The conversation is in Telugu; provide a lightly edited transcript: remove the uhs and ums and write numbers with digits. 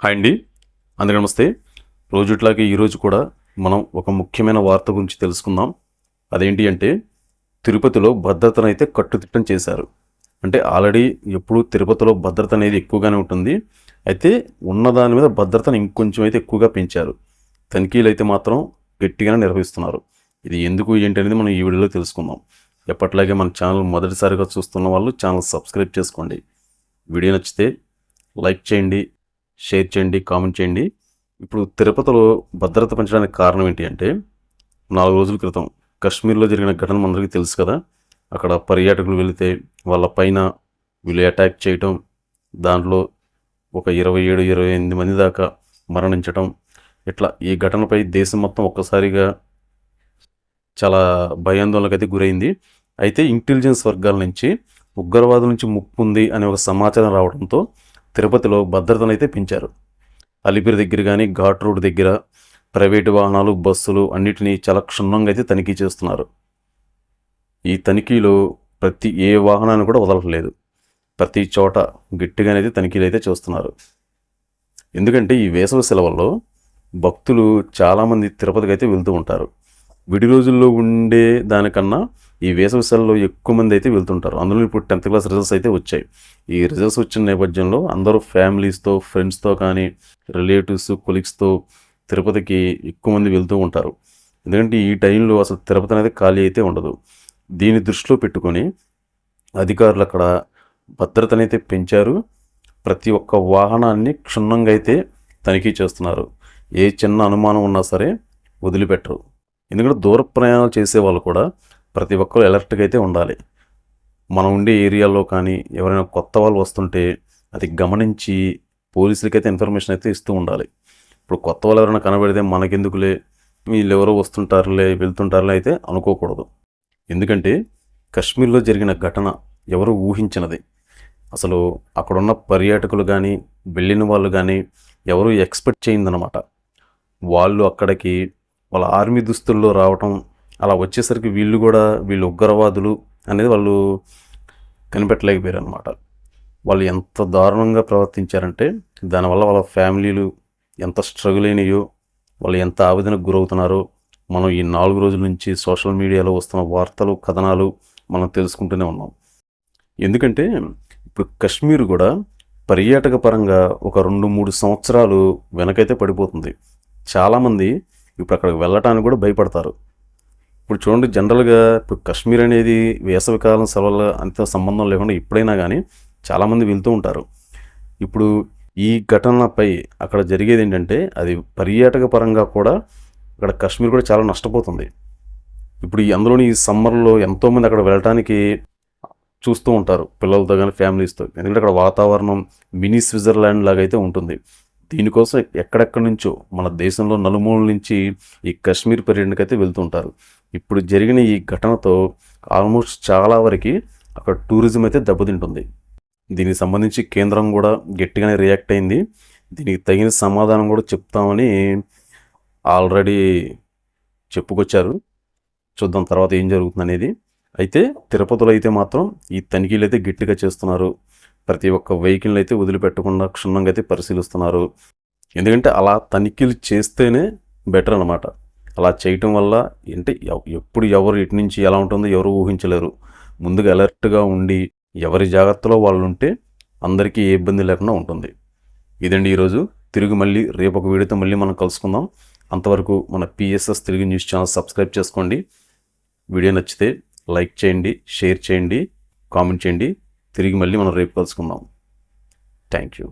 హాయ్ అండి, అందరికీ నమస్తే. రోజుట్లాగే ఈరోజు కూడా మనం ఒక ముఖ్యమైన వార్త గురించి తెలుసుకుందాం. అదేంటి అంటే తిరుపతిలో భద్రతను అయితే కట్టుదిట్టం చేశారు. అంటే ఆల్రెడీ ఎప్పుడు తిరుపతిలో భద్రత అనేది ఎక్కువగానే ఉంటుంది. అయితే ఉన్నదాని మీద భద్రతను ఇంకొంచెం అయితే ఎక్కువగా పెంచారు. తనిఖీలు అయితే మాత్రం గట్టిగానే నిర్వహిస్తున్నారు. ఇది ఎందుకు ఏంటి అనేది మనం ఈ వీడియోలో తెలుసుకుందాం. ఎప్పట్లాగే మన ఛానల్ మొదటిసారిగా చూస్తున్న వాళ్ళు ఛానల్ సబ్స్క్రైబ్ చేసుకోండి. వీడియో నచ్చితే లైక్ చేయండి, షేర్ చేయండి, కామెంట్ చేయండి. ఇప్పుడు తిరుపతిలో భద్రత పెంచడానికి కారణం ఏంటి అంటే 4 రోజుల క్రితం కశ్మీర్లో జరిగిన ఘటన మనందరికీ తెలుసు కదా. అక్కడ పర్యాటకులు వెళితే వాళ్ళ పైన వీళ్ళు అటాక్ చేయటం, దాంట్లో ఒక 27-28 మంది దాకా మరణించటం, ఇట్లా ఈ ఘటనపై దేశం మొత్తం ఒక్కసారిగా చాలా భయాందోళనకైతే గురైంది. అయితే ఇంటెలిజెన్స్ వర్గాల నుంచి ఉగ్రవాదుల నుంచి ముప్పు ఉంది అనే ఒక సమాచారం రావడంతో తిరుపతిలో భద్రతను అయితే పెంచారు. అలిపిరి దగ్గర కానీ ఘాట్ రోడ్ దగ్గర ప్రైవేటు వాహనాలు, బస్సులు అన్నిటినీ చాలా క్షుణ్ణంగా అయితే తనిఖీ చేస్తున్నారు. ఈ తనిఖీలో ఏ వాహనాన్ని కూడా వదలట్లేదు. ప్రతి చోట గట్టిగానైతే తనిఖీలు అయితే చేస్తున్నారు. ఎందుకంటే ఈ వేసవి సెలవుల్లో భక్తులు చాలామంది తిరుపతికి అయితే వెళ్తూ ఉంటారు. విడి రోజుల్లో ఉండే దానికన్నా ఈ వేసవి సెలవుల్లో ఎక్కువ మంది అయితే వెళ్తుంటారు. అందులో ఇప్పుడు 10th క్లాస్ రిజల్ట్స్ అయితే వచ్చాయి. ఈ రిజల్ట్స్ వచ్చిన నేపథ్యంలో అందరూ ఫ్యామిలీస్తో, ఫ్రెండ్స్తో కానీ రిలేటివ్స్, కొలీగ్స్తో తిరుపతికి ఎక్కువ మంది వెళ్తూ ఉంటారు. ఎందుకంటే ఈ టైంలో అసలు తిరుపతి అనేది ఖాళీ అయితే ఉండదు. దీన్ని దృష్టిలో పెట్టుకొని అధికారులు అక్కడ భద్రతను అయితే పెంచారు. ప్రతి ఒక్క వాహనాన్ని క్షుణ్ణంగా అయితే తనిఖీ చేస్తున్నారు. ఏ చిన్న అనుమానం ఉన్నా సరే వదిలిపెట్టరు. ఎందుకంటే దూర ప్రయాణాలు చేసే వాళ్ళు కూడా ప్రతి ఒక్కరు అలర్ట్గా అయితే ఉండాలి. మనం ఉండే ఏరియాలో కానీ ఎవరైనా కొత్త వాళ్ళు వస్తుంటే అది గమనించి పోలీసులకైతే ఇన్ఫర్మేషన్ అయితే ఇస్తూ ఉండాలి. ఇప్పుడు కొత్త వాళ్ళు ఎవరైనా కనబడితే మనకెందుకులే, వీళ్ళు ఎవరో వస్తుంటారులే వెళ్తుంటారులే అయితే అనుకోకూడదు. ఎందుకంటే కశ్మీర్లో జరిగిన ఘటన ఎవరు ఊహించినది. అసలు అక్కడున్న పర్యాటకులు కానీ వెళ్ళిన వాళ్ళు కానీ ఎవరు ఎక్స్పెక్ట్ చేయిందనమాట. వాళ్ళు అక్కడికి వాళ్ళ ఆర్మీ దుస్తుల్లో రావటం, అలా వచ్చేసరికి వీళ్ళు ఉగ్రవాదులు అనేది వాళ్ళు కనిపెట్టలేకపోయారు అనమాట. వాళ్ళు ఎంత దారుణంగా ప్రవర్తించారంటే దానివల్ల వాళ్ళ ఫ్యామిలీలు ఎంత స్ట్రగుల్ అయినాయో, వాళ్ళు ఎంత ఆవేదనకు గురవుతున్నారో మనం ఈ 4 రోజుల నుంచి సోషల్ మీడియాలో వస్తున్న వార్తలు, కథనాలు మనం తెలుసుకుంటూనే ఉన్నాం. ఎందుకంటే ఇప్పుడు కశ్మీర్ కూడా పర్యాటక పరంగా ఒక 2-3 సంవత్సరాలు వెనకైతే పడిపోతుంది. చాలామంది ఇప్పుడు అక్కడికి వెళ్ళటానికి కూడా భయపడతారు. ఇప్పుడు చూడండి, జనరల్గా ఇప్పుడు కశ్మీర్ అనేది వేసవికాలం సెలవుల అంత సంబంధం లేకుండా ఎప్పుడైనా కానీ చాలామంది వెళ్తూ ఉంటారు. ఇప్పుడు ఈ ఘటనపై అక్కడ జరిగేది ఏంటంటే అది పర్యాటక పరంగా కూడా అక్కడ కశ్మీర్ కూడా చాలా నష్టపోతుంది. ఇప్పుడు అందులోని ఈ సమ్మర్లో ఎంతోమంది అక్కడ వెళ్ళటానికి చూస్తూ ఉంటారు, పిల్లలతో కానీ ఫ్యామిలీస్తో. ఎందుకంటే అక్కడ వాతావరణం మినీ స్విట్జర్లాండ్ లాగా అయితే ఉంటుంది. దీనికోసం ఎక్కడెక్కడి నుంచో మన దేశంలో నలుమూలల నుంచి ఈ కశ్మీర్ పర్యటనకి అయితే వెళ్తుంటారు. ఇప్పుడు జరిగిన ఈ ఘటనతో ఆల్మోస్ట్ చాలా వరకు అక్కడ టూరిజం అయితే దెబ్బతింటుంది. దీనికి సంబంధించి కేంద్రం కూడా గట్టిగానే రియాక్ట్ అయింది. దీనికి తగిన సమాధానం కూడా చెప్తామని ఆల్రెడీ చెప్పుకొచ్చారు. చూద్దాం తర్వాత ఏం జరుగుతుంది అనేది. అయితే తిరుపతిలో అయితే మాత్రం ఈ తనిఖీలు అయితే గట్టిగా చేస్తున్నారు. ప్రతి ఒక్క వెహికల్ని అయితే వదిలిపెట్టకుండా క్షుణ్ణంగా అయితే పరిశీలిస్తున్నారు. ఎందుకంటే అలా తనిఖీలు చేస్తేనే బెటర్ అనమాట. అలా చేయటం వల్ల ఏంటి ఎప్పుడు ఎవరు ఎటు నుంచి ఎలా ఉంటుందో ఎవరు ఊహించలేరు. ముందుగా అలర్ట్గా ఉండి ఎవరి జాగ్రత్తలో వాళ్ళు ఉంటే అందరికీ ఏ ఇబ్బంది లేకుండా ఉంటుంది. ఇదండి ఈరోజు. తిరిగి మళ్ళీ రేపు ఒక వీడియోతో మళ్ళీ మనం కలుసుకుందాం. అంతవరకు మన PSS Telugu news channel subscribe చేసుకోండి. వీడియో నచ్చితే లైక్ చేయండి, షేర్ చేయండి, కామెంట్ చేయండి. తిరిగి మళ్ళీ మనం రేపు కలుసుకుందాం. Thank you.